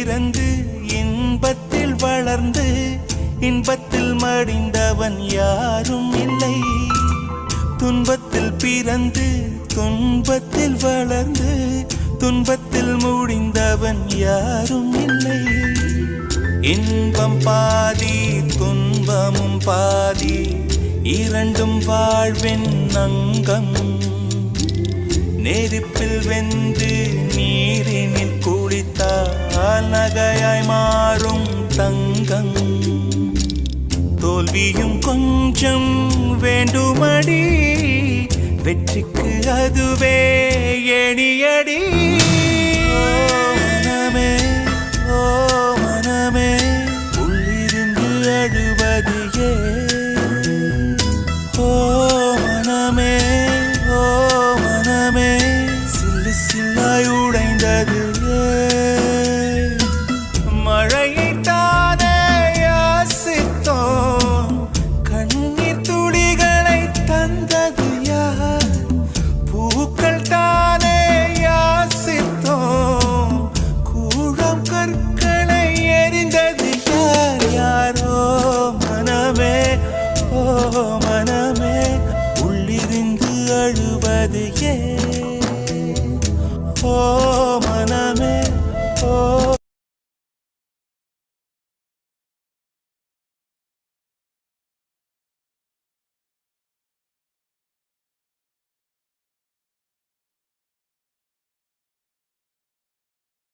பிறந்து இன்பத்தில் வளர்ந்து இன்பத்தில் மடிந்தவன் யாரும் இல்லை. துன்பத்தில் பிறந்து துன்பத்தில் வளர்ந்து துன்பத்தில் முடிந்தவன் யாரும் இல்லை. இன்பம் பாதி துன்பமும் பாதி இரண்டும் வாழ்வின் அங்கம். நெருப்பில் வெந்து நீரினில் குளித்தால் நகையாய் மாறும் தங்கம். தோல்வியும் கொஞ்சம் வேண்டுமடி, வெற்றிக்கு அதுவே எணியடி.